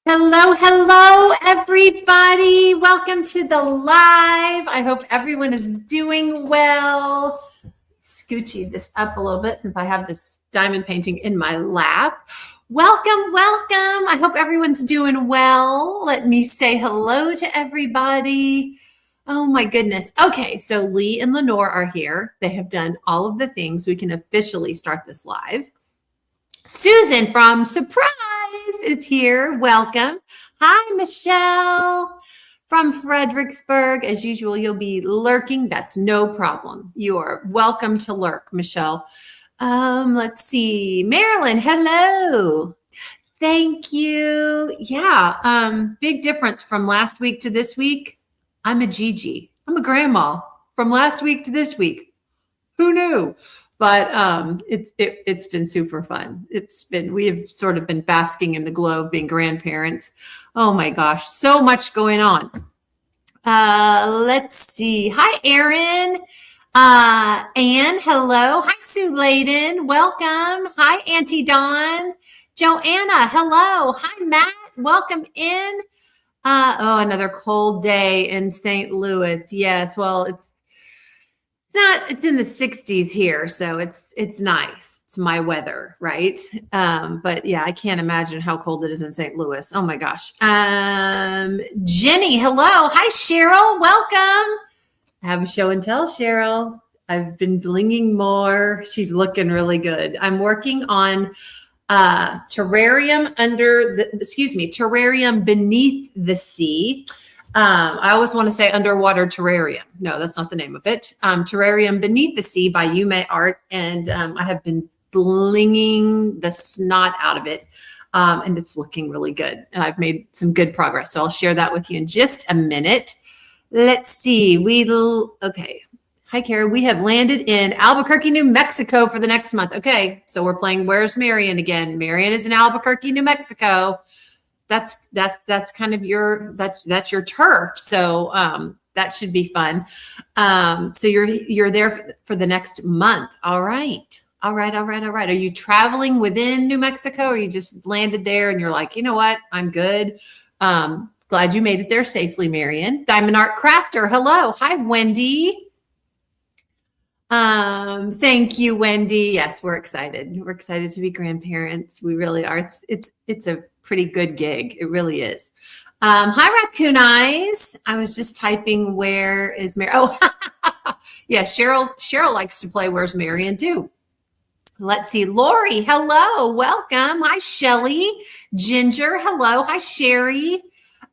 Hello, hello, everybody. Welcome to the live. I hope everyone is doing well. Scoochie this up a little bit since I have this diamond painting in my lap. Welcome, welcome. I hope everyone's doing well. Let me say hello to everybody. Oh my goodness. Okay, so Lee and Lenore are here. They have done all of the things. We can officially start this live. Susan from Surprise is here. Welcome. Hi, Michelle from Fredericksburg. As usual, you'll be lurking. That's no problem. You are welcome to lurk, Michelle. Let's see. Marilyn, hello. Thank you. Yeah, big difference from last week to this week. I'm a Gigi. I'm a grandma from last week to this week. Who knew? But it's been super fun. We have sort of been basking in the glow of being grandparents. Oh my gosh, so much going on. Let's see. Hi, Erin. Anne, hello. Hi, Sue Layden. Welcome. Hi, Auntie Dawn. Joanna, hello. Hi, Matt. Welcome in. Another cold day in St. Louis. Yes, well, it's in the 60s here, so it's nice. It's my weather, right? But yeah, I can't imagine how cold it is in St. Louis. Oh my gosh. Jenny, hello. Hi, Cheryl. Welcome. I have a show and tell, Cheryl. I've been blinging more. She's looking really good. I'm working on terrarium beneath the sea. I always want to say underwater terrarium. No, that's not the name of it. Terrarium Beneath the Sea by Yume Art. And I have been blinging the snot out of it. And it's looking really good. And I've made some good progress. So I'll share that with you in just a minute. Let's see. Okay. Hi, Kara. We have landed in Albuquerque, New Mexico for the next month. Okay. So we're playing Where's Marion again. Marion is in Albuquerque, New Mexico. That's kind of that's your turf. So that should be fun. So you're there for the next month. All right. Are you traveling within New Mexico, or you just landed there and you're like, you know what? I'm good. Glad you made it there safely, Marion. Diamond Art Crafter. Hello. Hi, Wendy. Thank you, Wendy. Yes, we're excited. We're excited to be grandparents. We really are. It's a pretty good gig. It really is. Hi, Raccoon Eyes. I was just typing, where is Mary? Oh, yeah, Cheryl likes to play Where's Marion too. Let's see. Lori, hello. Welcome. Hi, Shelly. Ginger, hello. Hi, Sherry.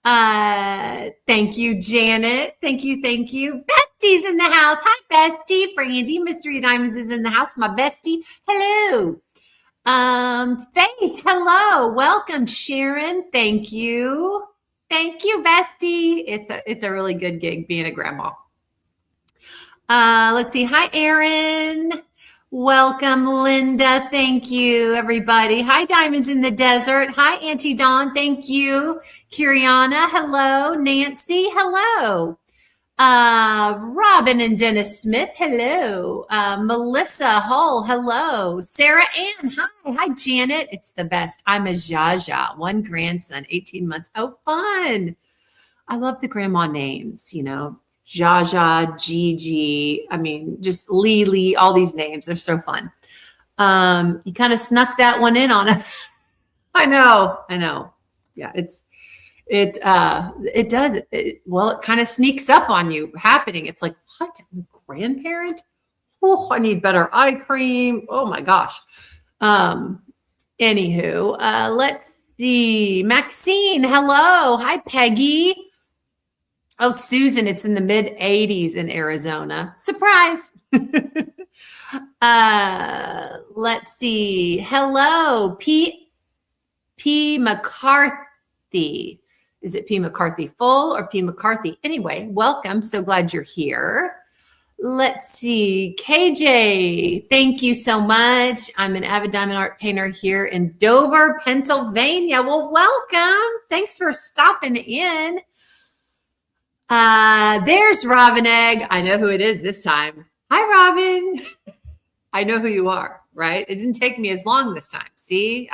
Thank you, Janet. Thank you. Bestie's in the house. Hi, Bestie. Brandy, Mystery Diamonds is in the house. My bestie. Hello. Faith, hello. Welcome, Sharon. Thank you. Thank you, Bestie. It's a really good gig being a grandma. Let's see. Hi, Erin. Welcome, Linda. Thank you, everybody. Hi, Diamonds in the Desert. Hi, Auntie Dawn. Thank you. Kiriana, hello. Nancy, hello. Robin and Dennis Smith, hello. Melissa Hull, hello. Sarah Ann, hi. Hi, Janet. It's the best. I'm a Jaja, one grandson, 18 months. Oh, fun. I love the grandma names, Jaja, Gigi. I mean, just Lily, all these names. They're so fun. You kind of snuck that one in on us. I know. Yeah, it does. It kind of sneaks up on you happening. It's like, what? I'm a grandparent? Oh, I need better eye cream. Oh my gosh. Anywho, let's see. Maxine, hello. Hi, Peggy. Oh, Susan, it's in the mid 80s in Arizona. Surprise. Let's see. Hello, P. McCarthy. Is it P. McCarthy full or P. McCarthy? Anyway, welcome. So glad you're here. Let's see. KJ, thank you so much. I'm an avid diamond art painter here in Dover, Pennsylvania. Well, welcome. Thanks for stopping in. There's Robin Egg. I know who it is this time. Hi, Robin. I know who you are, right? It didn't take me as long this time. See,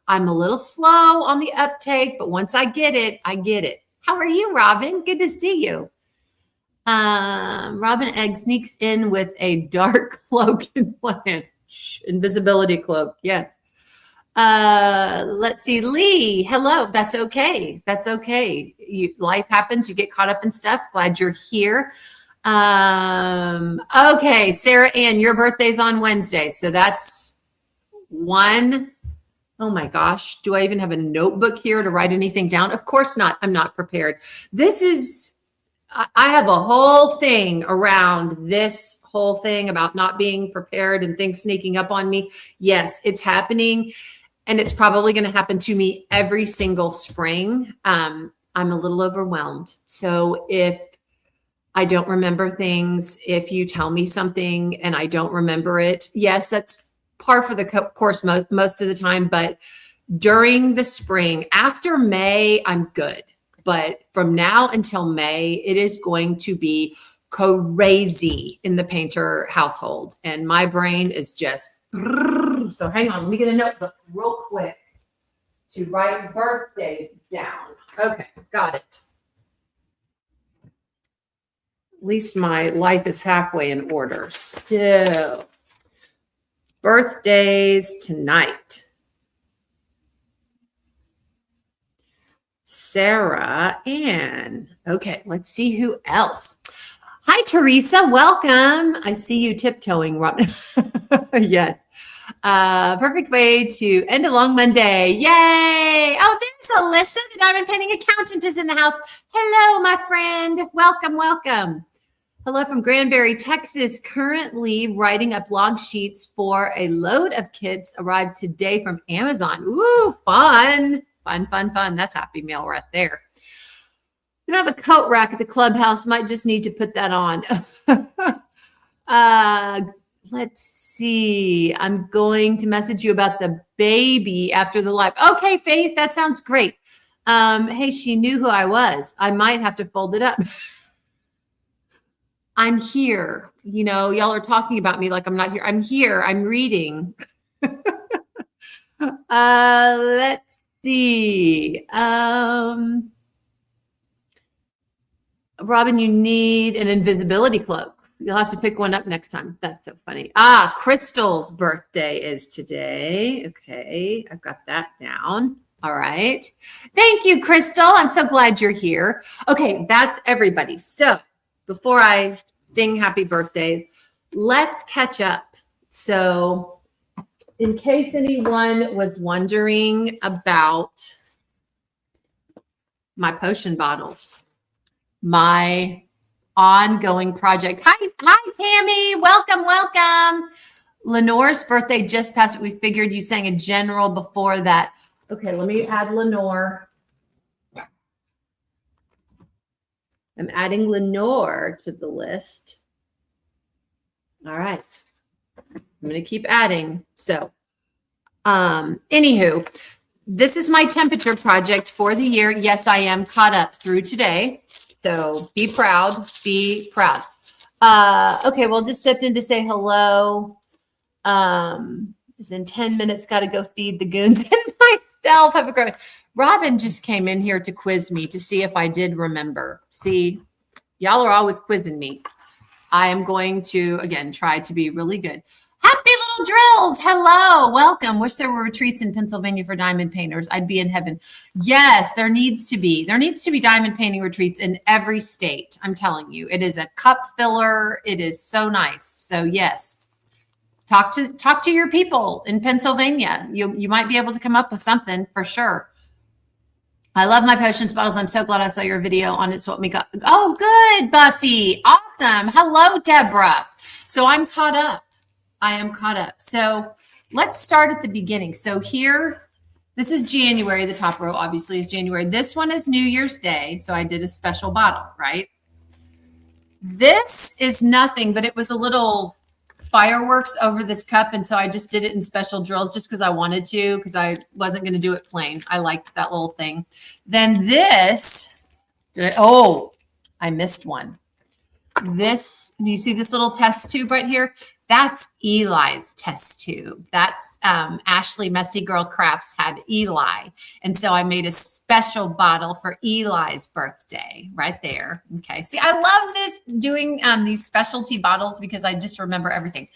I'm a little slow on the uptake, but once I get it, I get it. How are you, Robin? Good to see you. Robin Egg sneaks in with a dark cloak and plan. Invisibility cloak. Yes. Let's see. Lee, hello. That's okay. That's okay. Life happens. You get caught up in stuff. Glad you're here. Okay. Sarah Ann, your birthday's on Wednesday. So that's one. Oh my gosh. Do I even have a notebook here to write anything down? Of course not. I'm not prepared. I have a whole thing around this whole thing about not being prepared and things sneaking up on me. Yes, it's happening. And it's probably going to happen to me every single spring. I'm a little overwhelmed. So if I don't remember things, if you tell me something and I don't remember it, yes, that's par for the course most of the time. But during the spring, after May, I'm good. But from now until May, it is going to be crazy in the Painter household. And my brain is just, so hang on, let me get a notebook real quick to write birthdays down. Okay, got it. At least my life is halfway in order. So, birthdays tonight. Sarah Ann. Okay, let's see who else. Hi, Teresa. Welcome. I see you tiptoeing, Robin. Yes. Perfect way to end a long Monday. Yay. Oh, there's Alyssa, the diamond painting accountant, is in the house. Hello, my friend. Welcome, welcome. Hello from Granbury, Texas. Currently writing up log sheets for a load of kits arrived today from Amazon. Ooh, fun. Fun, fun, fun. That's happy meal right there. We don't have a coat rack at the clubhouse. Might just need to put that on. Let's see. I'm going to message you about the baby after the live. Okay, Faith, that sounds great. Hey, she knew who I was. I might have to fold it up. I'm here. You know, y'all are talking about me like I'm not here. I'm here. I'm reading. Let's see. Robin, you need an invisibility cloak. You'll have to pick one up next time. That's so funny. Crystal's birthday is today. Okay, I've got that down. All right. Thank you, Crystal. I'm so glad you're here. Okay, that's everybody. So before I sing happy birthday, let's catch up. So in case anyone was wondering about my potion bottles, my ongoing project. Hi, Tammy. Welcome, welcome. Lenore's birthday just passed. We figured you sang a general before that. Okay, let me add Lenore. I'm adding Lenore to the list. All right. I'm going to keep adding. So, anywho, this is my temperature project for the year. Yes, I am caught up through today. So be proud, be proud. Okay, well, just stepped in to say hello. Is in 10 minutes, got to go feed the goons and myself. Have a great. Robin just came in here to quiz me to see if I did remember. See, y'all are always quizzing me. I am going to, again, try to be really good. Happy little drills. Hello. Welcome. Wish there were retreats in Pennsylvania for diamond painters. I'd be in heaven. Yes, there needs to be. There needs to be diamond painting retreats in every state. I'm telling you, it is a cup filler. It is so nice. So yes, talk to your people in Pennsylvania. You might be able to come up with something for sure. I love my potions bottles. I'm so glad I saw your video on It's What We Got. Oh, good, Buffy. Awesome. Hello, Deborah. So I'm caught up. I am caught up. So let's start at the beginning. So here, this is January. The top row obviously is January. This one is New Year's Day. So I did a special bottle, right? This is nothing, but it was a little fireworks over this cup. And so I just did it in special drills just because I wanted to, because I wasn't going to do it plain. I liked that little thing. Then this, I missed one. This, do you see this little test tube right here? That's Eli's test tube. That's Ashley Messy Girl Crafts had Eli. And so I made a special bottle for Eli's birthday right there. Okay. See, I love this doing these specialty bottles because I just remember everything.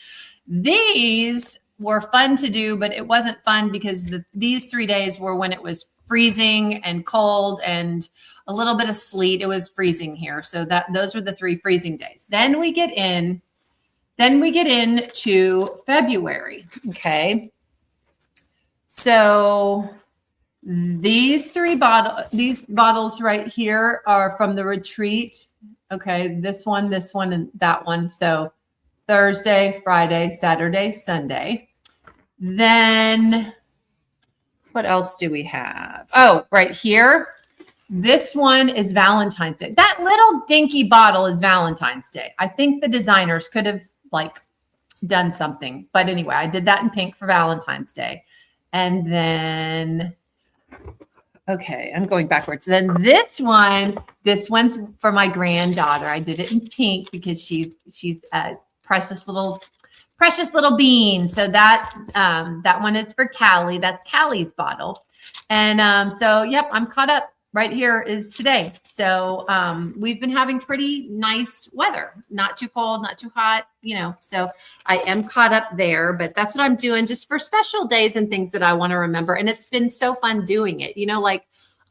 These were fun to do, but it wasn't fun because these 3 days were when it was freezing and cold and a little bit of sleet. It was freezing here. So those were the 3 freezing days. Then we get into February. Okay. So these bottles right here are from the retreat. Okay. This one, and that one. So Thursday, Friday, Saturday, Sunday. Then what else do we have? Oh, right here. This one is Valentine's Day. That little dinky bottle is Valentine's Day. I think the designers could have done something. But anyway, I did that in pink for Valentine's Day. And then, okay, I'm going backwards. Then this one's for my granddaughter. I did it in pink because she's a precious little bean. So that one is for Callie. That's Callie's bottle. And so, yep, I'm caught up. Right here is today. So we've been having pretty nice weather, not too cold, not too hot, so I am caught up there, but that's what I'm doing just for special days and things that I want to remember. And it's been so fun doing it,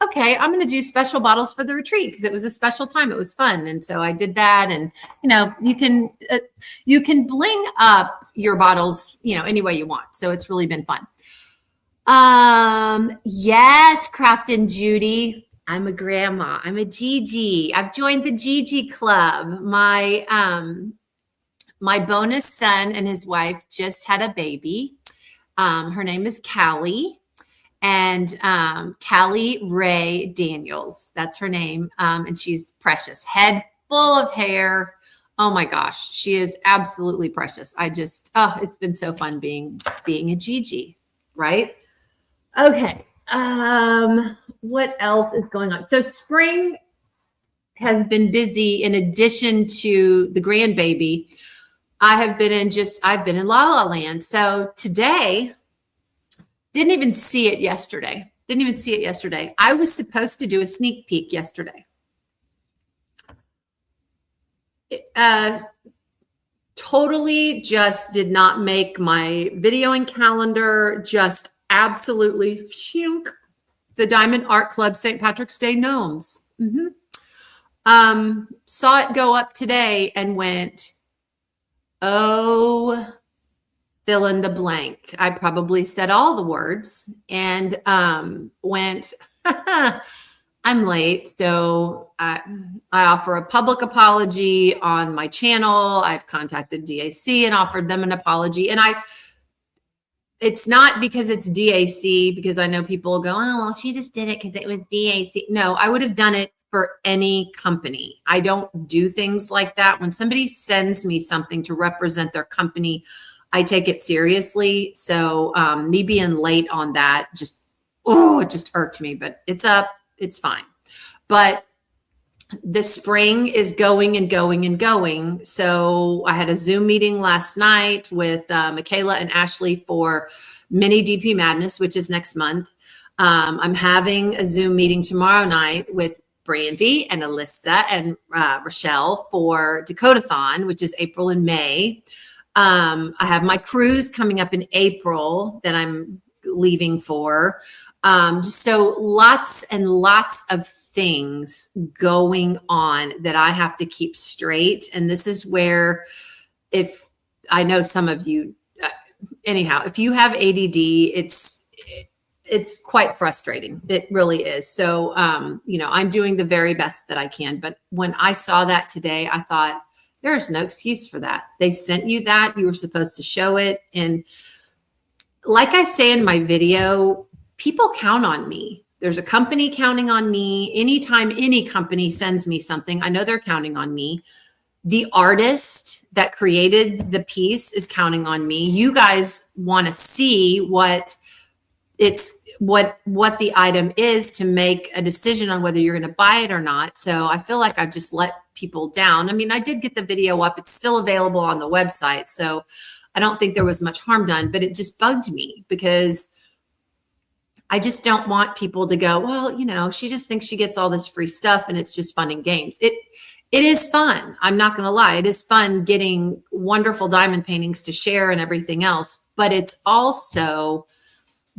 okay, I'm going to do special bottles for the retreat because it was a special time. It was fun. And so I did that. And, you can bling up your bottles, any way you want. So it's really been fun. Yes, Craft and Judy. I'm a grandma. I'm a Gigi. I've joined the Gigi Club. My bonus son and his wife just had a baby. Her name is Callie, and Callie Ray Daniels. That's her name. And she's precious. Head full of hair. Oh my gosh, she is absolutely precious. It's been so fun being a Gigi, right? Okay. What else is going on? So spring has been busy. In addition to the grandbaby, I've been in La La Land. So today, didn't even see it yesterday. I was supposed to do a sneak peek yesterday. Totally just did not make my videoing calendar. Just absolutely shunk. The Diamond Art Club St. Patrick's Day gnomes. Saw it go up today and went, oh, fill in the blank. I probably said all the words and went, I'm late. So I offer a public apology on my channel. I've contacted DAC and offered them an apology. And it's not because it's DAC, because I know people will go, oh, well, she just did it because it was DAC. No, I would have done it for any company. I don't do things like that. When somebody sends me something to represent their company, I take it seriously. So me being late on that it just irked me, but it's up. It's fine. But the spring is going and going and going. So I had a Zoom meeting last night with Michaela and Ashley for Mini DP Madness, which is next month. I'm having a Zoom meeting tomorrow night with Brandy and Alyssa and Rochelle for Dakotathon, which is April and May. I have my cruise coming up in April that I'm leaving for. So lots and lots of things going on that I have to keep straight. And this is where, if I know some of you, anyhow, if you have ADD, it's quite frustrating. It really is. So, I'm doing the very best that I can. But when I saw that today, I thought, there's no excuse for that. They sent you that. You were supposed to show it. And like I say in my video, people count on me. There's a company counting on me. Anytime any company sends me something, I know they're counting on me. The artist that created the piece is counting on me. You guys want to see what the item is to make a decision on whether you're going to buy it or not. So I feel like I've just let people down. I mean, I did get the video up. It's still available on the website. So I don't think there was much harm done, but it just bugged me because I just don't want people to go, well, you know, she just thinks she gets all this free stuff and it's just fun and games. It is fun. I'm not going to lie. It is fun getting wonderful diamond paintings to share and everything else, but it's also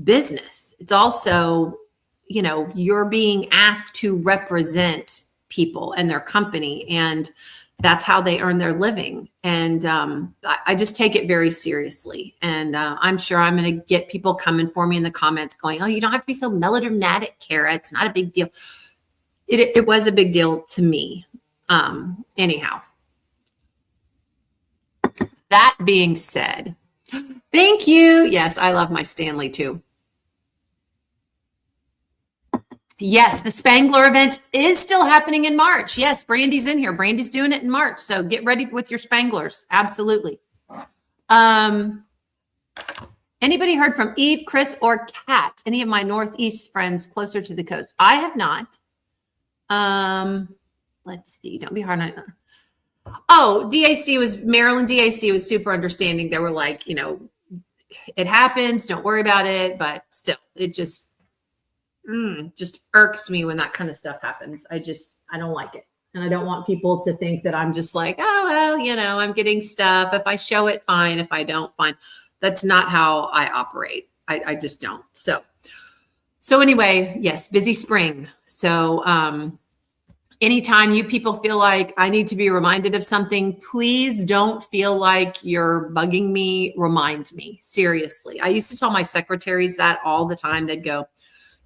business. It's also, you know, you're being asked to represent people and their company, and that's how they earn their living. And I just take it very seriously. And I'm sure I'm going to get people coming for me in the comments going, oh, you don't have to be so melodramatic, Kara. It's not a big deal. It was a big deal to me. Anyhow, that being said, thank you. Yes, I love my Stanley too. Yes, the Spangler event is still happening in March. Yes, Brandy's in here. Brandy's doing it in March. So get ready with your Spanglers. Absolutely. Anybody heard from Eve, Chris, or Kat? Any of my Northeast friends closer to the coast? I have not. Let's see. Don't be hard on. Oh, Maryland DAC was super understanding. They were like, you know, it happens. Don't worry about it. But still, it just irks me when that kind of stuff happens. I don't like it. And I don't want people to think that I'm just like, oh, well, you know, I'm getting stuff. If I show it, fine. If I don't, fine. That's not how I operate. I just don't. So anyway, yes, busy spring. So anytime you people feel like I need to be reminded of something, please don't feel like you're bugging me. Remind me. Seriously. I used to tell my secretaries that all the time. They'd go,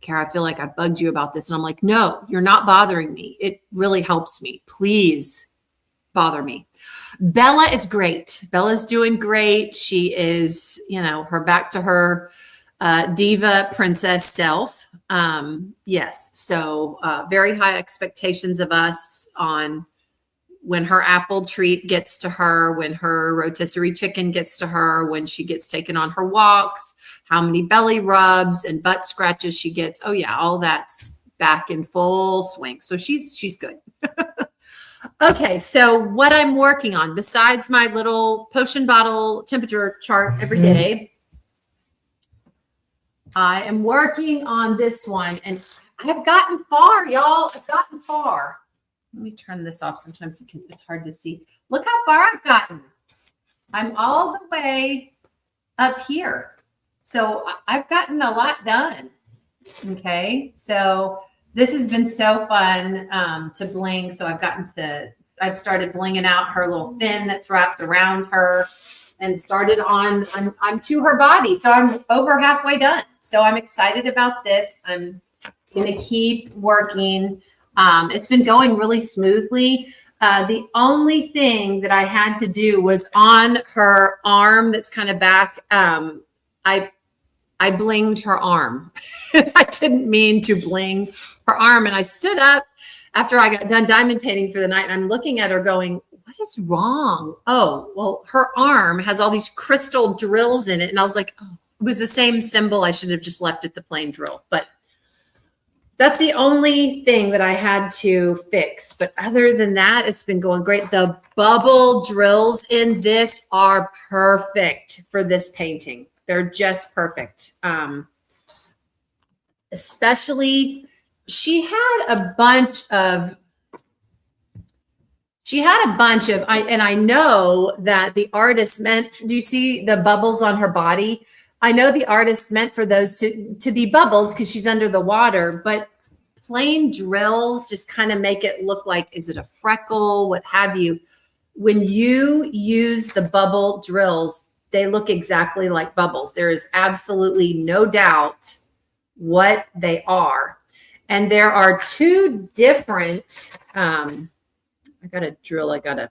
Kara, I feel like I bugged you about this. And I'm like, no, you're not bothering me. It really helps me. Please bother me. Bella is great. Bella's doing great. She is, you know, back to her diva princess self. Yes. So very high expectations of us on when her apple treat gets to her, when her rotisserie chicken gets to her, when she gets taken on her walks, how many belly rubs and butt scratches she gets. Oh yeah, all that's back in full swing. So she's good. Okay, so what I'm working on besides my little potion bottle temperature chart every day, I am working on this one, and I've gotten far, y'all. I've gotten far. Let me turn this off. Sometimes it's hard to see. Look how far I've gotten. I'm all the way up here. So I've gotten a lot done. Okay. So this has been so fun to bling. So I've started blinging out her little fin that's wrapped around her and started on, I'm to her body. So I'm over halfway done. So I'm excited about this. I'm going to keep working. It's been going really smoothly. The only thing that I had to do was on her arm that's kind of back. I blinged her arm. I didn't mean to bling her arm. And I stood up after I got done diamond painting for the night. And I'm looking at her going, what is wrong? Oh, well, her arm has all these crystal drills in it. And I was like, oh, it was the same symbol. I should have just left it the plain drill. But that's the only thing that I had to fix. But other than that, it's been going great. The bubble drills in this are perfect for this painting. They're just perfect. Especially, she had a bunch of, and I know that the artist meant, do you see the bubbles on her body? I know the artist meant for those to be bubbles because she's under the water, but plain drills just kind of make it look like, is it a freckle, what have you? When you use the bubble drills, they look exactly like bubbles. There is absolutely no doubt what they are. And there are two different, I got a drill, I got to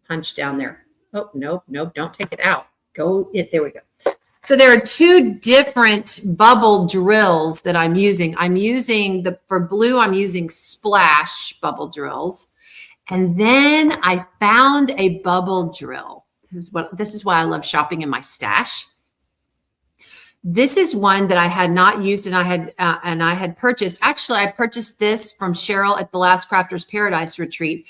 punch down there. Oh, nope, don't take it out. There we go. So there are two different bubble drills that I'm using. For blue, I'm using splash bubble drills. And then I found a bubble drill. This is why I love shopping in my stash. This is one that I had not used and I had purchased. Actually, I purchased this from Cheryl at the last Crafters Paradise retreat.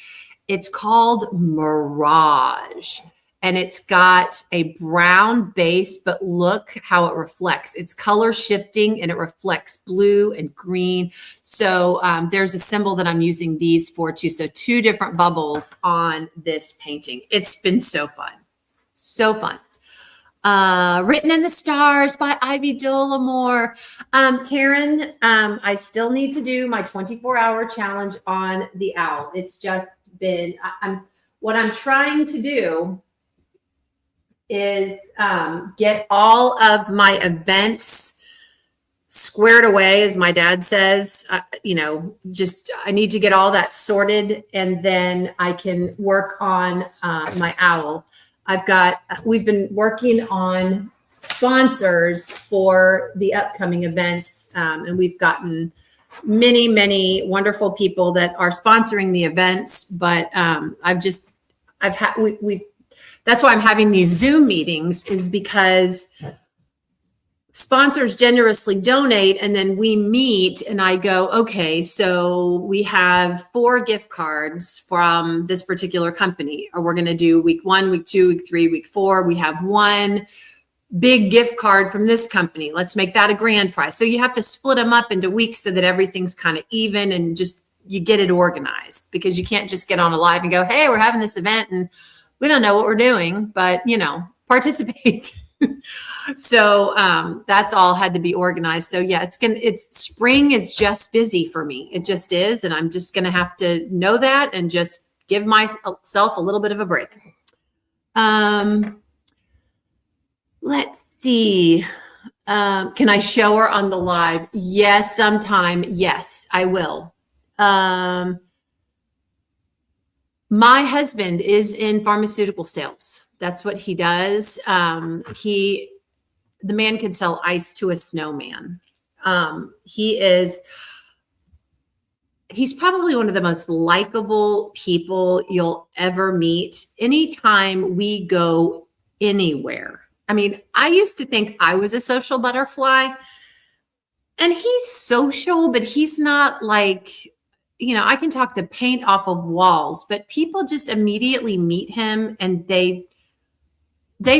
It's called Mirage. And it's got a brown base, but look how it reflects. It's color shifting and it reflects blue and green. So there's a symbol that I'm using these for too. So 2 different bubbles on this painting. It's been so fun. So fun. Written in the Stars by Ivy Dollamore. Taryn, I still need to do my 24-hour challenge on the owl. It's just been, what I'm trying to do is get all of my events squared away, as my dad says. I need to get all that sorted, and then I can work on my owl. We've been working on sponsors for the upcoming events, and we've gotten many, many wonderful people that are sponsoring the events. But that's why I'm having these Zoom meetings, is because sponsors generously donate, and then we meet and I go, okay, so we have 4 gift cards from this particular company, or we're going to do week 1, week 2, week 3, week 4. We have 1 big gift card from this company. Let's make that a grand prize. So you have to split them up into weeks so that everything's kind of even, and just, you get it organized, because you can't just get on a live and go, hey, we're having this event and we don't know what we're doing, but participate. So that's all had to be organized. So yeah, spring is just busy for me. It just is. And I'm just going to have to know that and just give myself a little bit of a break. Let's see. Can I show her on the live? Yes, sometime. Yes, I will. My husband is in pharmaceutical sales. That's what he does. The man can sell ice to a snowman. He's probably one of the most likable people you'll ever meet. Anytime we go anywhere. I mean, I used to think I was a social butterfly, and he's social, but he's not like, I can talk the paint off of walls, but people just immediately meet him and they've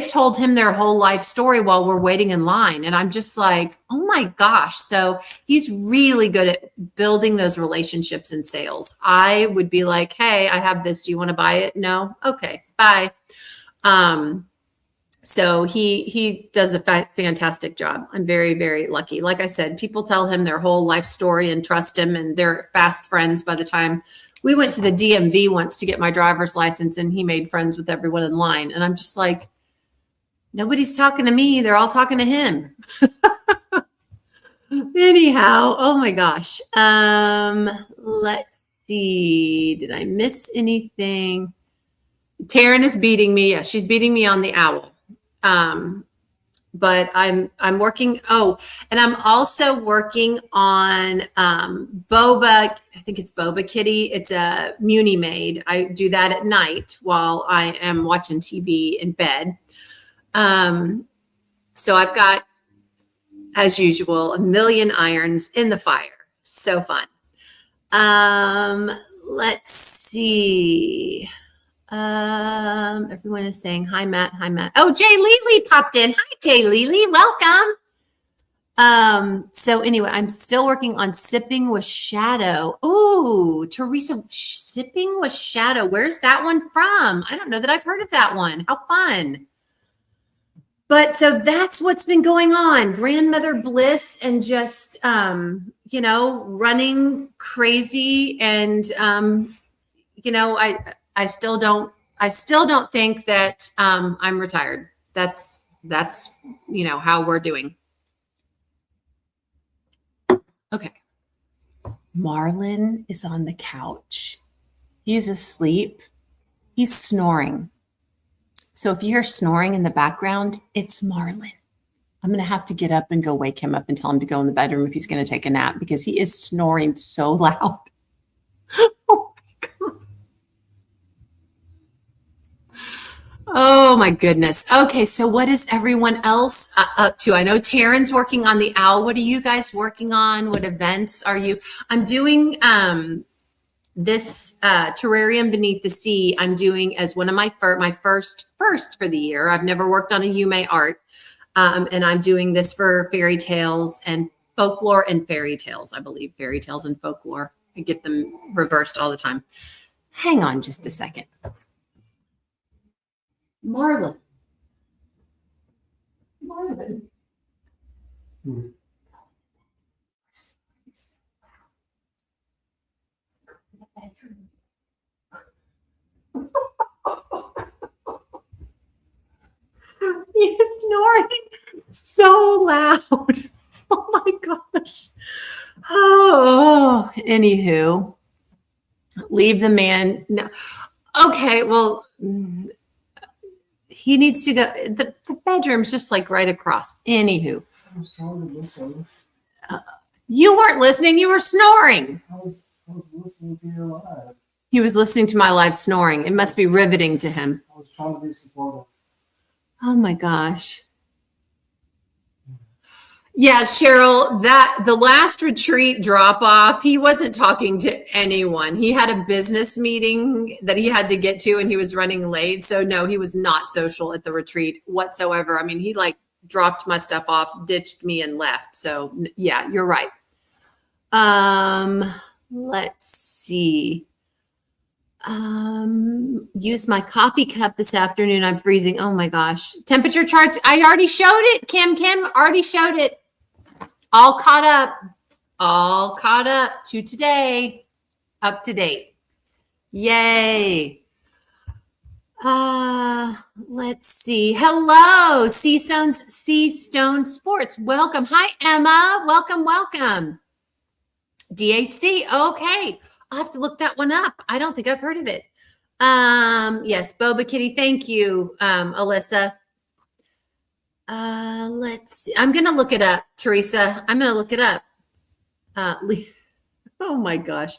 told him their whole life story while we're waiting in line. And I'm just like, oh my gosh. So he's really good at building those relationships in sales. I would be like, hey, I have this. Do you want to buy it? No. Okay, bye. So he does a fantastic job. I'm very, very lucky. Like I said, people tell him their whole life story and trust him, and they're fast friends. By the time we went to the DMV once to get my driver's license, and he made friends with everyone in line. And I'm just like, nobody's talking to me. They're all talking to him. Anyhow, oh my gosh. Let's see. Did I miss anything? Taryn is beating me. Yes, she's beating me on the owl. But I'm working. Oh, and I'm also working on Boba. I think it's Boba Kitty. It's a Muni Maid. I do that at night while I am watching TV in bed. So I've got, as usual, a million irons in the fire. So fun. Let's see. Everyone is saying hi, Matt. Hi, Matt. Oh, Jay Lely popped in. Hi, Jay Lely. Welcome. So anyway, I'm still working on Sipping with Shadow. Ooh, Teresa, Sipping with Shadow. Where's that one from? I don't know that I've heard of that one. How fun. But so that's what's been going on. Grandmother bliss and just, running crazy. And, I still don't think that I'm retired. That's how we're doing. Okay. Marlon is on the couch. He's asleep. He's snoring. So if you hear snoring in the background, it's Marlon. I'm going to have to get up and go wake him up and tell him to go in the bedroom if he's going to take a nap, because he is snoring so loud. Oh my goodness. Okay, so what is everyone else up to? I know Taryn's working on the owl. What are you guys working on? What events are you? I'm doing this terrarium beneath the sea, I'm doing as one of my first for the year. I've never worked on a Yume art. And I'm doing this for fairy tales and folklore and fairy tales, I believe. Fairy tales and folklore. I get them reversed all the time. Hang on just a second. Marlon. He's snoring so loud. Oh my gosh. Oh, anywho, leave the man. No. Okay, well, he needs to go. The bedroom's just like right across. Anywho. I was trying to listen. You weren't listening. You were snoring. I was listening to your live. He was listening to my live snoring. It must be riveting to him. I was trying to be supportive. Oh my gosh. Yeah, Cheryl, the last retreat drop off, he wasn't talking to anyone. He had a business meeting that he had to get to and he was running late. So no, he was not social at the retreat whatsoever. I mean, he like dropped my stuff off, ditched me and left. So yeah, you're right. Let's see. Use my coffee cup this afternoon. I'm freezing. Oh my gosh. Temperature charts. I already showed it. Kim already showed it. All caught up to today. Up to date. Yay. Let's see. Hello, Sea Stone Sports. Welcome. Hi, Emma. Welcome. DAC. Okay. I'll have to look that one up. I don't think I've heard of it. Yes, Boba Kitty. Thank you, Alyssa. Let's see. I'm going to look it up, Teresa. I'm going to look it up. Oh my gosh.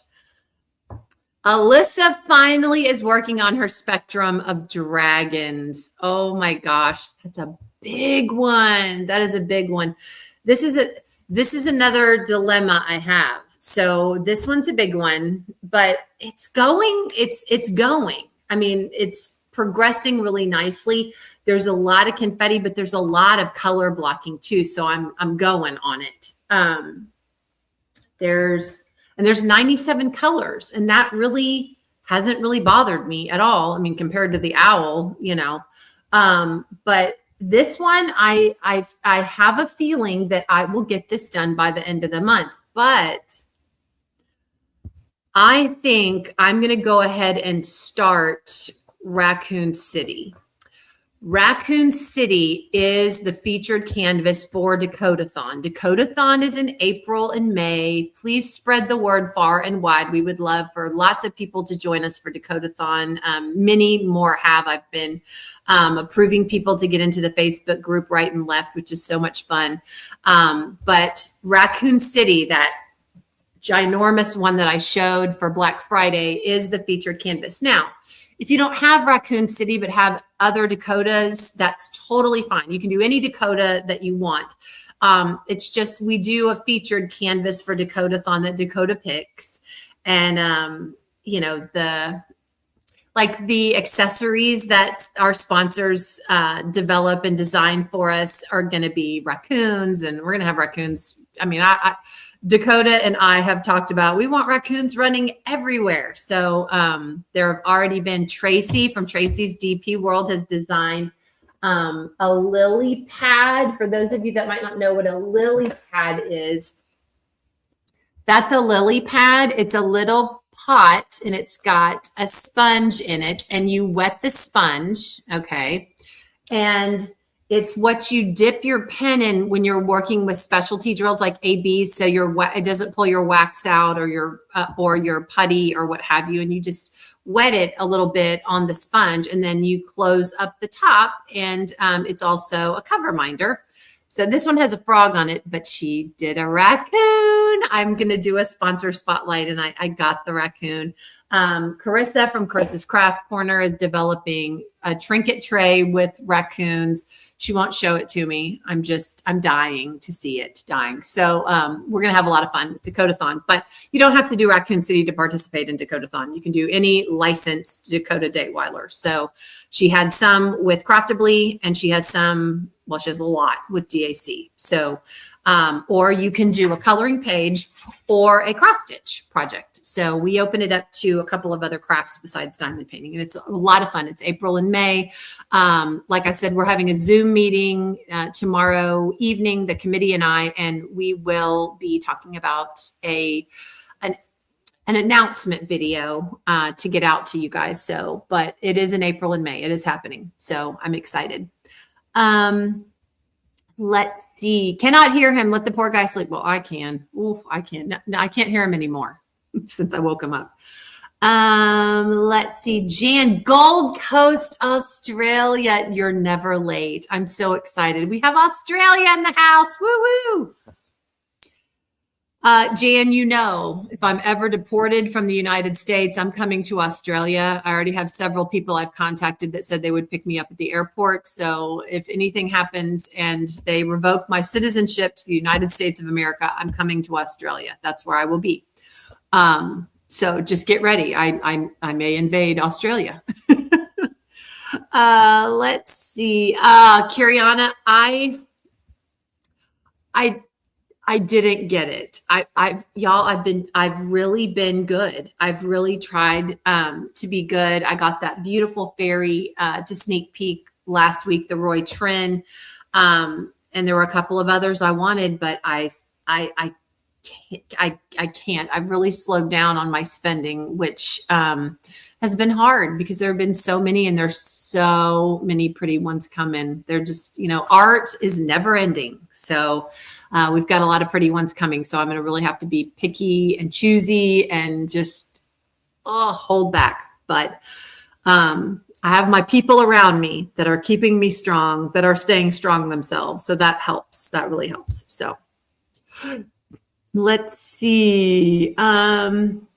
Alyssa finally is working on her spectrum of dragons. Oh my gosh. That's a big one. That is a big one. This is another dilemma I have. So this one's a big one, but it's going. I mean, it's progressing really nicely. There's a lot of confetti, but there's a lot of color blocking too. So I'm going on it. There's 97 colors, and that really hasn't really bothered me at all. I mean, compared to the owl, but this one, I have a feeling that I will get this done by the end of the month, but I think I'm going to go ahead and start Raccoon City. Raccoon City is the featured canvas for Dakotathon. Dakotathon is in April and May. Please spread the word far and wide. We would love for lots of people to join us for Dakotathon. Many more have. I've been approving people to get into the Facebook group right and left, which is so much fun. But Raccoon City, that ginormous one that I showed for Black Friday, is the featured canvas. Now, if you don't have Raccoon City but have other Dakotas, that's totally fine. You can do any Dakota that you want. It's just we do a featured canvas for Dakotathon that Dakota picks. And, the accessories that our sponsors develop and design for us are going to be raccoons, and we're going to have raccoons. I mean, Dakota and I have talked about, we want raccoons running everywhere. So there have already been Tracy from Tracy's DP World has designed a lily pad. For those of you that might not know what a lily pad is, that's a lily pad. It's a little pot and it's got a sponge in it, and you wet the sponge. Okay. And it's what you dip your pen in when you're working with specialty drills like ABs, so it doesn't pull your wax out or your putty or what have you, and you just wet it a little bit on the sponge, and then you close up the top, and it's also a cover minder. So this one has a frog on it, but she did a raccoon. I'm going to do a sponsor spotlight, and I got the raccoon. Carissa from Carissa's Craft Corner is developing a trinket tray with raccoons. She won't show it to me. I'm dying to see it, dying. So we're going to have a lot of fun with Dakotathon, but you don't have to do Raccoon City to participate in Dakotathon. You can do any licensed Dakota Dateweiler. So she had some with Craftably, and she has some, well, she has a lot with DAC. So, or you can do a coloring page or a cross stitch project. So we open it up to a couple of other crafts besides diamond painting, and it's a lot of fun. It's April and May. Like I said, we're having a Zoom meeting tomorrow evening, the committee and I, and we will be talking about an announcement video to get out to you guys. So, but it is in April and May. It is happening. So I'm excited. Let's see. Cannot hear him. Let the poor guy sleep. Well, I can. Ooh, I can. No, I can't hear him anymore since I woke him up. Let's see. Jan, Gold Coast, Australia. You're never late. I'm so excited. We have Australia in the house. Woo woo. Jan, you know, if I'm ever deported from the United States, I'm coming to Australia. I already have several people I've contacted that said they would pick me up at the airport. So if anything happens and they revoke my citizenship to the United States of America, I'm coming to Australia. That's where I will be. So just get ready. I may invade Australia. Let's see. Kiriana, I didn't get it. I've really been good. I've really tried to be good. I got that beautiful fairy to sneak peek last week, the Roy Trin. And there were a couple of others I wanted, but I can't. I've really slowed down on my spending, which has been hard because there have been so many, and there's so many pretty ones coming. They're just, art is never ending. So we've got a lot of pretty ones coming. So I'm going to really have to be picky and choosy and just hold back. But I have my people around me that are keeping me strong, that are staying strong themselves. So that helps. That really helps. So let's see. And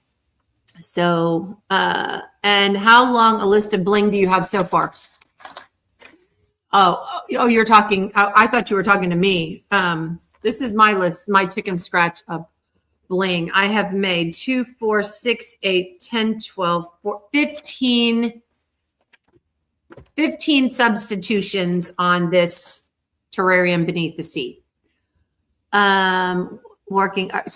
how long a list of bling do you have so far? Oh, you're talking. I thought you were talking to me. This is my list, my chicken scratch of bling. I have made 2, 4, 6, 8, 10, 12, 15 substitutions on this terrarium beneath the sea. So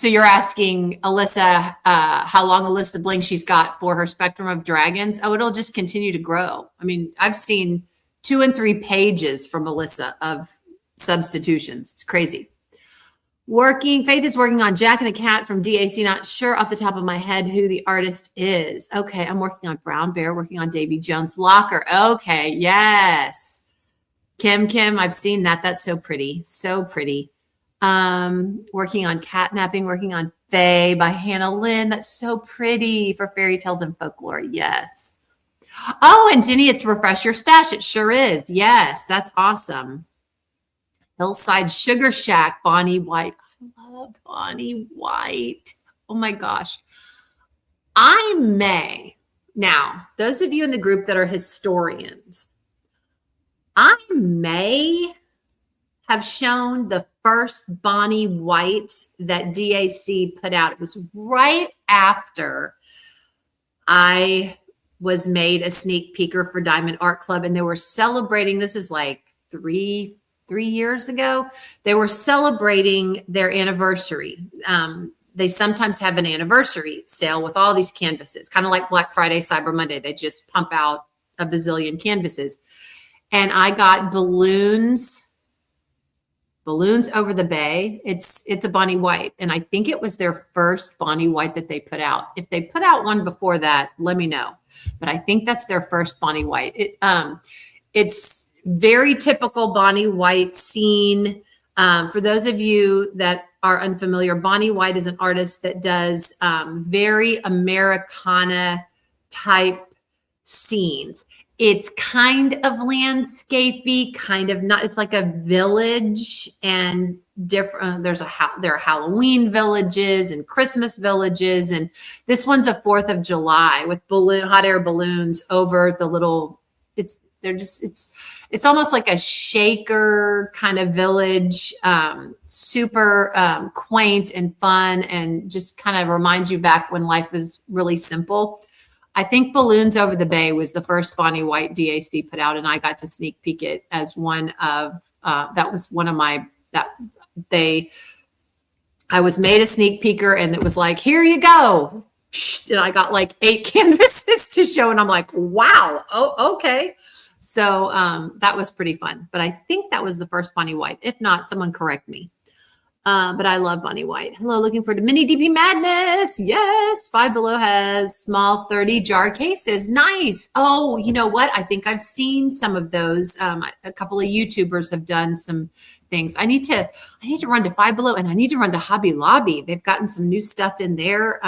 you're asking Alyssa how long a list of bling she's got for her spectrum of dragons. Oh, it'll just continue to grow. I mean, I've seen 2 and 3 pages from Alyssa of substitutions. It's crazy. Faith is working on Jack and the Cat from DAC. Not sure off the top of my head who the artist is. Okay, I'm working on Brown Bear, working on Davy Jones Locker. Okay, yes. Kim, I've seen that. That's so pretty. So pretty. Working on Catnapping, working on Faye by Hannah Lynn. That's so pretty for fairy tales and folklore. Yes. Oh, and Jenny, it's Refresh Your Stash. It sure is. Yes, that's awesome. Hillside Sugar Shack, Bonnie White. I love Bonnie White. Oh my gosh. Now, those of you in the group that are historians, I may have shown the first Bonnie White that DAC put out. It was right after I was made a sneak peeker for Diamond Art Club, and they were celebrating, this is like three years ago, they were celebrating their anniversary. They sometimes have an anniversary sale with all these canvases, kind of like Black Friday, Cyber Monday. They just pump out a bazillion canvases. And I got balloons over the bay. It's a Bonnie White. And I think it was their first Bonnie White that they put out. If they put out one before that, let me know. But I think that's their first Bonnie White. It's very typical Bonnie White scene. For those of you that are unfamiliar, Bonnie White is an artist that does very Americana type scenes. It's kind of landscapey, kind of not. It's like a village and different. There are Halloween villages and Christmas villages, and this one's a 4th of July with hot air balloons over the little. It's almost like a shaker kind of village, super quaint and fun, and just kind of reminds you back when life was really simple. I think Balloons Over the Bay was the first Bonnie White DAC put out, and I got to sneak peek it as one of that was one of my I was made a sneak peeker, and it was like, here you go, and I got like 8 canvases to show, and I'm like, wow, oh okay. So that was pretty fun, but I think that was the first Bonnie White. If not, someone correct me. But I love Bonnie White. Hello, looking forward to mini DP madness. Yes, Five Below has small 30 jar cases. Nice. Oh, you know what? I think I've seen some of those. A couple of YouTubers have done some things. I need to run to Five Below, and I need to run to Hobby Lobby. They've gotten some new stuff in there.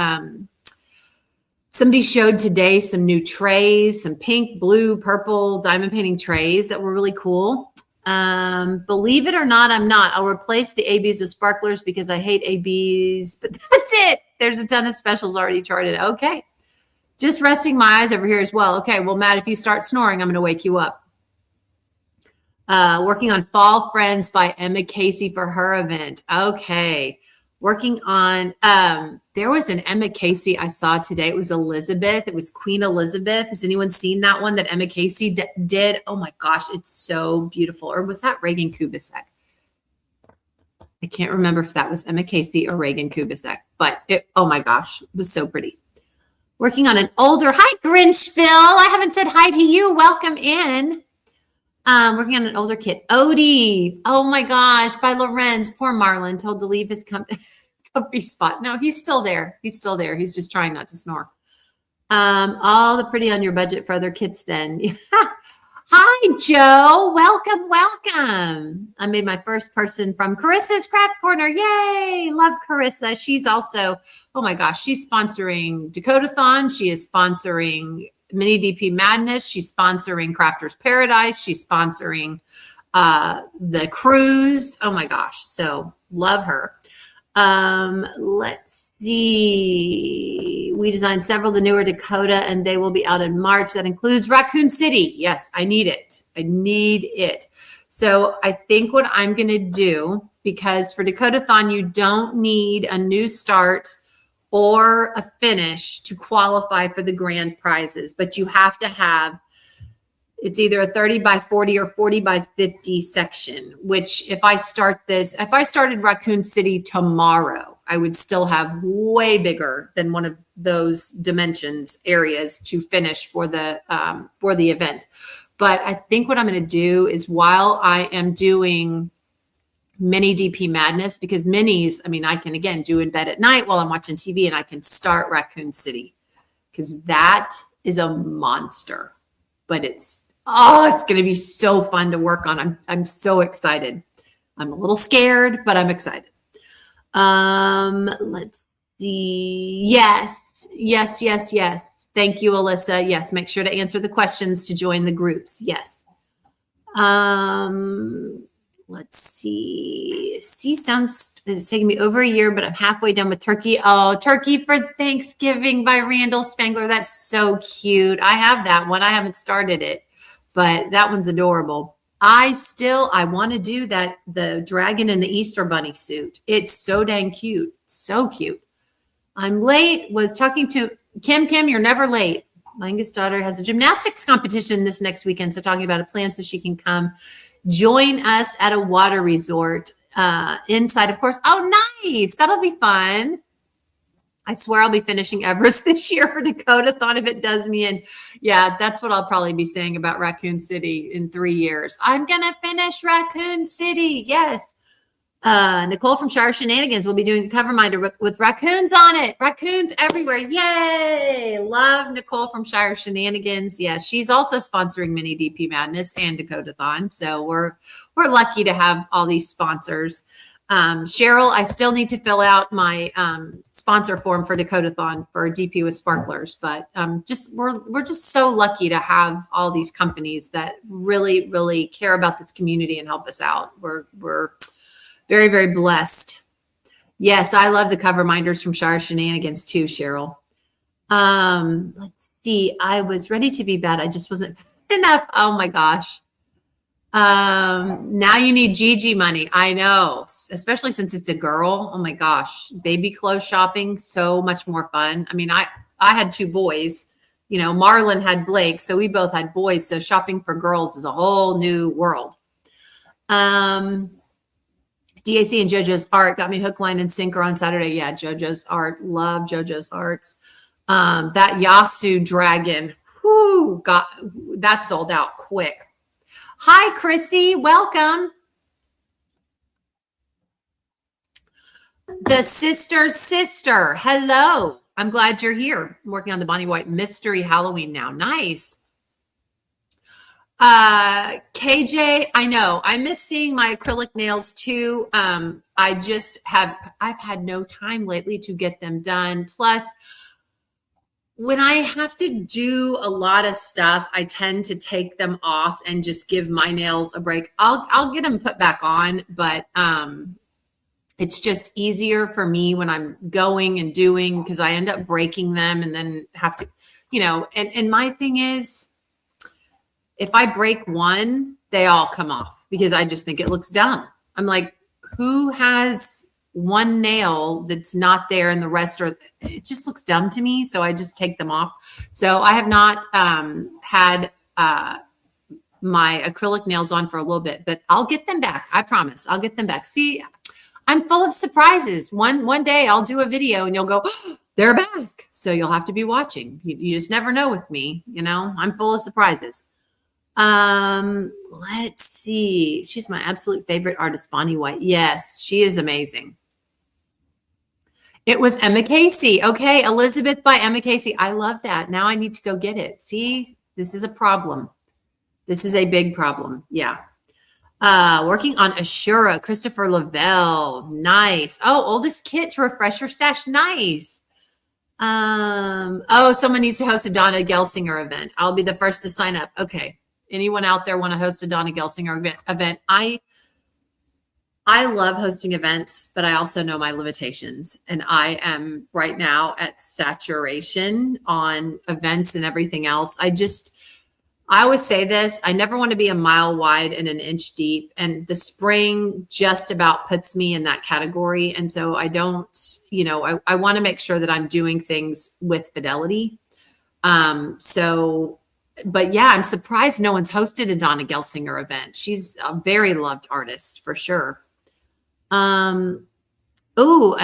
Somebody showed today some new trays, some pink, blue, purple diamond painting trays that were really cool. Believe it or not, I'm not. I'll replace the ABs with sparklers because I hate ABs, but that's it. There's a ton of specials already charted. Okay. Just resting my eyes over here as well. Okay. Well, Matt, if you start snoring, I'm going to wake you up. Working on Fall Friends by Emma Casey for her event. Okay. Working on, there was an Emma Casey I saw today. It was Elizabeth. It was Queen Elizabeth. Has anyone seen that one that Emma Casey did? Oh my gosh, it's so beautiful. Or was that Reagan Kubicek? I can't remember if that was Emma Casey or Reagan Kubicek, but oh my gosh, it was so pretty. Working on an older, hi Grinchville. I haven't said hi to you. Welcome in. Working on an older kit. Odie. Oh my gosh. By Lorenz. Poor Marlon told to leave his comfy spot. No, he's still there. He's still there. He's just trying not to snore. All the pretty on your budget for other kits then. Hi, Joe. Welcome, welcome. I made my first person from Carissa's Craft Corner. Yay. Love Carissa. She's also, oh my gosh, she's sponsoring Dakotathon. She is sponsoring Mini DP Madness. She's sponsoring Crafter's Paradise. She's sponsoring the cruise. Oh my gosh. So love her. Let's see. We designed several of the newer Dakota, and they will be out in March. That includes Raccoon City. Yes, I need it. I need it. So I think what I'm going to do, because for Dakotathon, you don't need a new start or a finish to qualify for the grand prizes, but you have to have, it's either a 30 by 40 or 40 by 50 section, which if I started Raccoon City tomorrow, I would still have way bigger than one of those dimensions areas to finish for the event. But I think what I'm going to do is, while I am doing Mini DP Madness, because minis, I mean, I can again do in bed at night while I'm watching TV, and I can start Raccoon City because that is a monster. But it's going to be so fun to work on. I'm so excited. I'm a little scared, but I'm excited. Let's see. Yes. Thank you, Alyssa. Yes, make sure to answer the questions to join the groups. Yes. Let's see. It's taking me over a year, but I'm halfway done with Turkey. Oh, Turkey for Thanksgiving by Randall Spangler. That's so cute. I have that one. I haven't started it, but that one's adorable. I want to do that, the dragon and the Easter bunny suit. It's so dang cute. So cute. I'm late. Was talking to Kim. Kim, you're never late. My youngest daughter has a gymnastics competition this next weekend, so talking about a plan so she can come join us at a water resort inside, of course. Oh, nice. That'll be fun. I swear I'll be finishing Everest this year for Dakotathon if it does me in. Yeah, that's what I'll probably be saying about Raccoon City in 3 years. I'm going to finish Raccoon City. Yes. Nicole from Shire Shenanigans will be doing a cover minder with raccoons on it. Raccoons everywhere. Yay. Love Nicole from Shire Shenanigans. Yeah, she's also sponsoring Mini DP Madness and Dakotathon. So we're lucky to have all these sponsors. Cheryl, I still need to fill out my sponsor form for Dakotathon for DP with sparklers, but we're just so lucky to have all these companies that really, really care about this community and help us out. We're very, very blessed. Yes, I love the cover minders from Shire Shenanigans too, Cheryl. Let's see. I was ready to be bad. I just wasn't fast enough. Oh my gosh. Now you need Gigi money. I know, especially since it's a girl. Oh my gosh. Baby clothes shopping, so much more fun. I mean, I had 2 boys, you know, Marlon had Blake, so we both had boys. So shopping for girls is a whole new world. DAC and JoJo's art got me hook, line, and sinker on Saturday. Yeah, JoJo's art. Love JoJo's arts. That Yasu dragon, that sold out quick. Hi, Chrissy. Welcome. The sister's sister. Hello. I'm glad you're here. I'm working on the Bonnie White Mystery Halloween now. Nice. KJ, I know. I miss seeing my acrylic nails too. I've had no time lately to get them done. Plus, when I have to do a lot of stuff, I tend to take them off and just give my nails a break. I'll get them put back on, but it's just easier for me when I'm going and doing, because I end up breaking them and then have to, you know, and my thing is, if I break one, they all come off because I just think it looks dumb. I'm like, who has one nail that's not there and the rest are, it just looks dumb to me. So I just take them off. So I have not had my acrylic nails on for a little bit, but I'll get them back. I promise I'll get them back. See, I'm full of surprises. One day I'll do a video and you'll go, oh, they're back. So you'll have to be watching. You just never know with me. You know, I'm full of surprises. Let's see. She's my absolute favorite artist, Bonnie White. Yes, she is amazing. It was Emma Casey. Okay, Elizabeth by Emma Casey. I love that. Now I need to go get it. See, this is a problem. This is a big problem. Yeah. Working on Ashura, Christopher Lavelle. Nice. Oh, oldest kit to refresh your stash. Nice. Oh, someone needs to host a Donna Gelsinger event. I'll be the first to sign up. Okay. Anyone out there want to host a Donna Gelsinger event? I love hosting events, but I also know my limitations. And I am right now at saturation on events and everything else. I always say this, I never want to be a mile wide and an inch deep. And the spring just about puts me in that category. And so I don't, you know, I want to make sure that I'm doing things with fidelity. But yeah, I'm surprised no one's hosted a Donna Gelsinger event. She's a very loved artist for sure. An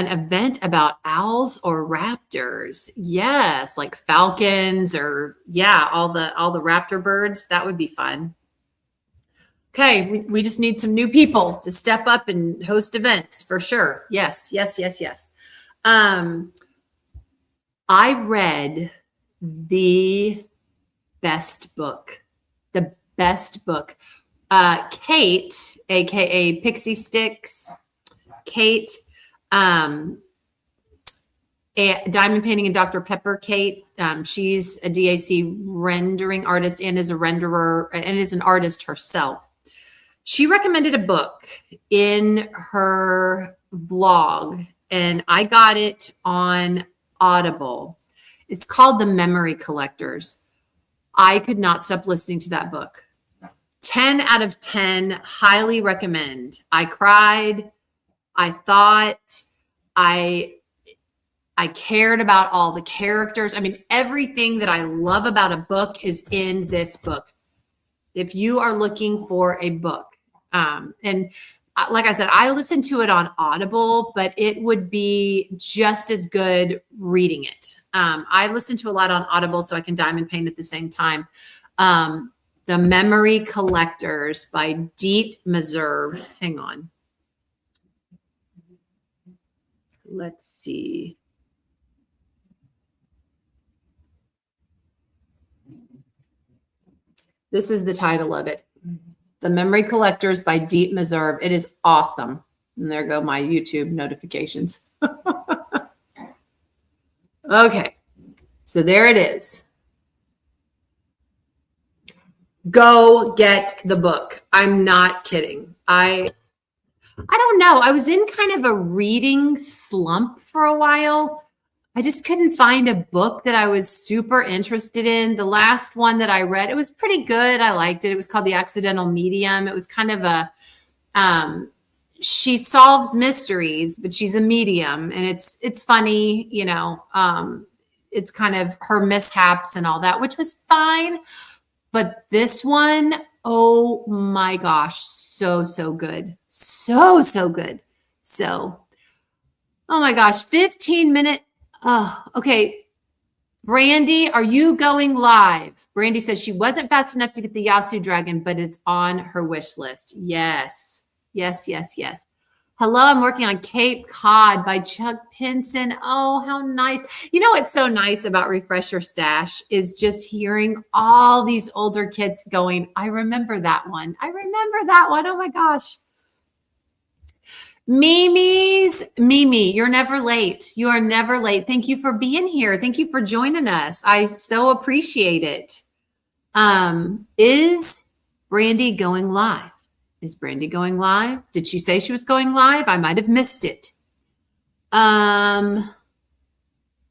event about owls or raptors. Yes, like falcons or yeah, all the raptor birds. That would be fun. Okay, we just need some new people to step up and host events for sure. Yes. I read the best book. Kate, aka Pixie Sticks, Kate, Diamond Painting and Dr. Pepper, Kate. She's a DAC rendering artist and is a renderer and is an artist herself. She recommended a book in her blog, and I got it on Audible. It's called The Memory Collectors. I could not stop listening to that book. 10 out of 10, highly recommend. I cried. I thought I cared about all the characters. I mean, everything that I love about a book is in this book. If you are looking for a book, and like I said, I listened to it on Audible, but it would be just as good reading it. I listen to a lot on Audible so I can diamond paint at the same time. The Memory Collectors by Deet Meserve. Hang on. Let's see. This is the title of it. The Memory Collectors by Deet Meserve. It is awesome. And there go my YouTube notifications. Okay. So there it is. Go get the book. I'm not kidding. I don't know. I was in kind of a reading slump for a while. I just couldn't find a book that I was super interested in. The last one that I read, it was pretty good. I liked it. It was called The Accidental Medium. It was kind of a she solves mysteries, but she's a medium, and it's funny, you know. It's kind of her mishaps and all that, which was fine. But this one, oh my gosh, so good. So good. So, oh my gosh, 15-minute. Oh, okay. Brandy, are you going live? Brandy says she wasn't fast enough to get the Yasu dragon, but it's on her wish list. Yes. Hello, I'm working on Cape Cod by Chuck Pinson. Oh, how nice. You know what's so nice about Refresh Your Stash is just hearing all these older kids going, I remember that one. Oh my gosh. Mimi, you're never late. You are never late. Thank you for being here. Thank you for joining us. I so appreciate it. Is Brandy going live? Is Brandy going live? Did she say she was going live? I might have missed it. Oh,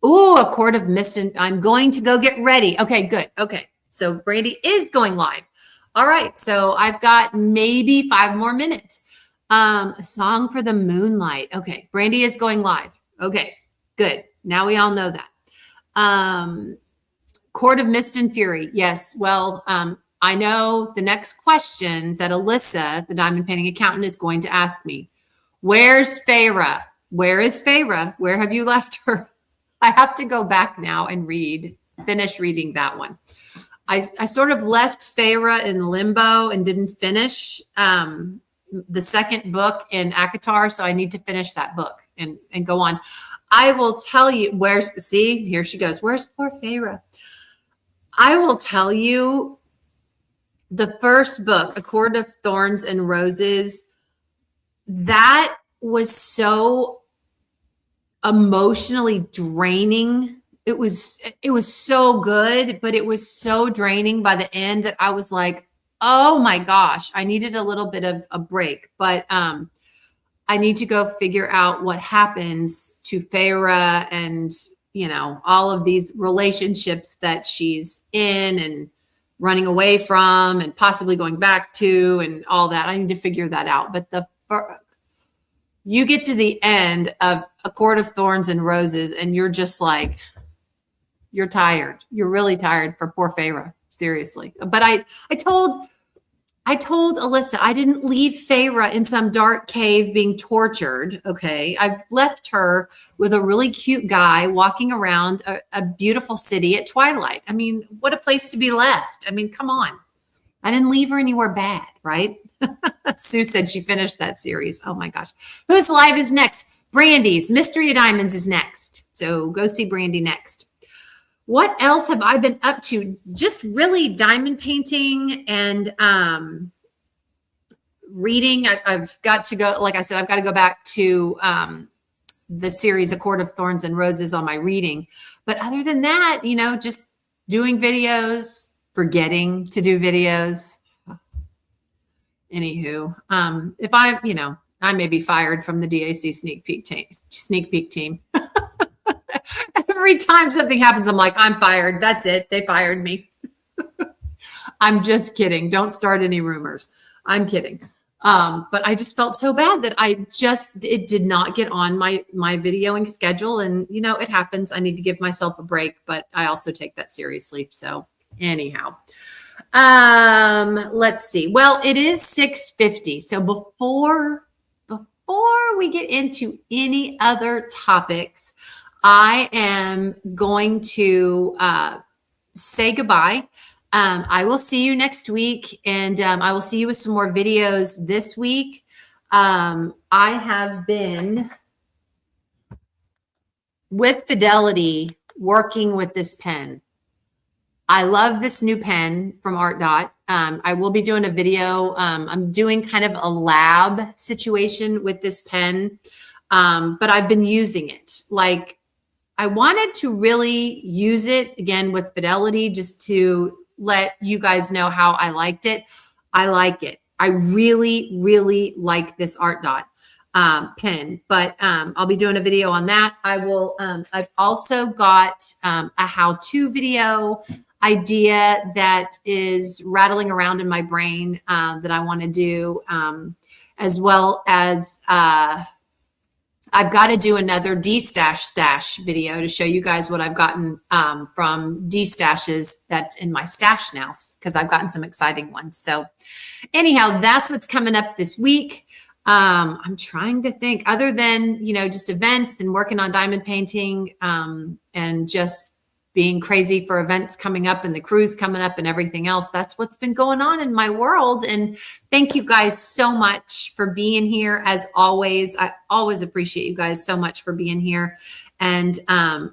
A Court of Mist. And I'm going to go get ready. Okay, good. Okay. So Brandy is going live. All right. So I've got maybe 5 more minutes. A Song for the Moonlight. Okay. Brandy is going live. Okay, good. Now we all know that. Court of Mist and Fury. Yes. Well, I know the next question that Alyssa, the diamond painting accountant, is going to ask me. Where's Feyre? Where is Feyre? Where have you left her? I have to go back now and finish reading that one. I sort of left Feyre in limbo and didn't finish the second book in ACOTAR, so I need to finish that book and go on. I will tell you, here she goes. Where's poor Feyre? I will tell you, the first book, A Court of Thorns and Roses, that was so emotionally draining. It was so good, but it was so draining by the end that I was like, oh my gosh, I needed a little bit of a break. But I need to go figure out what happens to Feyre and, you know, all of these relationships that she's in and running away from and possibly going back to and all that. I need to figure that out. But you get to the end of A Court of Thorns and Roses and you're just like, you're tired. You're really tired for poor Feyre. Seriously. But I told Alyssa, I didn't leave Feyre in some dark cave being tortured. Okay. I've left her with a really cute guy walking around a beautiful city at twilight. I mean, what a place to be left. I mean, come on. I didn't leave her anywhere bad, right? Sue said she finished that series. Oh my gosh. Whose live is next? Brandy's Mystery of Diamonds is next. So go see Brandy next. What else have I been up to? Just really diamond painting and reading. I've got to go, like I said, I've got to go back to the series, A Court of Thorns and Roses, on my reading. But other than that, you know, just doing videos, forgetting to do videos. Anywho, if I may be fired from the DAC sneak peek team. Every time something happens, I'm like, I'm fired. That's it. They fired me. I'm just kidding. Don't start any rumors. I'm kidding. But I just felt so bad that it did not get on my videoing schedule. And, you know, it happens. I need to give myself a break, but I also take that seriously. So anyhow, let's see. Well, it is 6:50. So before we get into any other topics, I am going to say goodbye. I will see you next week, and I will see you with some more videos this week. I have been with Fidelity working with this pen. I love this new pen from Art Dot. I will be doing a video. I'm doing kind of a lab situation with this pen, but I've been using it. Like, I wanted to really use it again with fidelity, just to let you guys know how I liked it. I like it. I really, really like this Art Dot pen, but I'll be doing a video on that. I've also got a how-to video idea that is rattling around in my brain that I want to do, as well as I've got to do another stash video to show you guys what I've gotten from stashes that's in my stash now, because I've gotten some exciting ones. So anyhow, that's what's coming up this week. I'm trying to think, other than, just events and working on diamond painting, and just being crazy for events coming up and the cruise coming up and everything else. That's what's been going on in my world. And thank you guys so much for being here. As always, I always appreciate you guys so much for being here. And birthday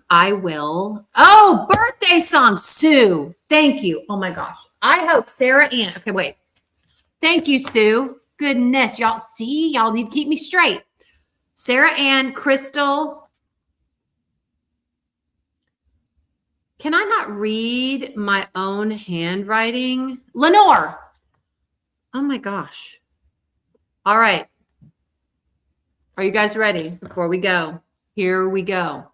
song, Sue. Thank you. Oh my gosh. I hope Sarah Ann. Okay, wait. Thank you, Sue. Goodness, y'all. See, y'all need to keep me straight. Sarah Ann, Crystal. Can I not read my own handwriting? Lenore. Oh my gosh. All right. Are you guys ready before we go? Here we go.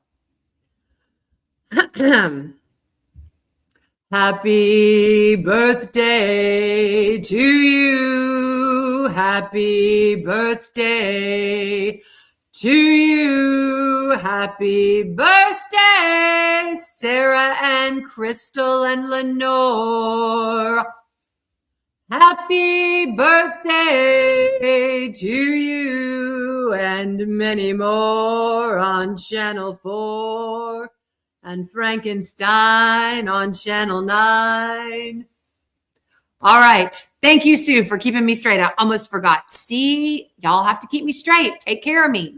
Happy birthday to you. Happy birthday to you. Happy birthday, Sarah and Crystal and Lenore. Happy birthday to you and many more on Channel 4 and Frankenstein on Channel 9. All right. Thank you, Sue, for keeping me straight. I almost forgot. See, y'all have to keep me straight. Take care of me,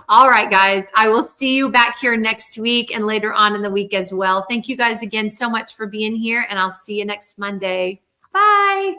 All right, guys. I will see you back here next week and later on in the week as well. Thank you guys again so much for being here, and I'll see you next Monday. Bye.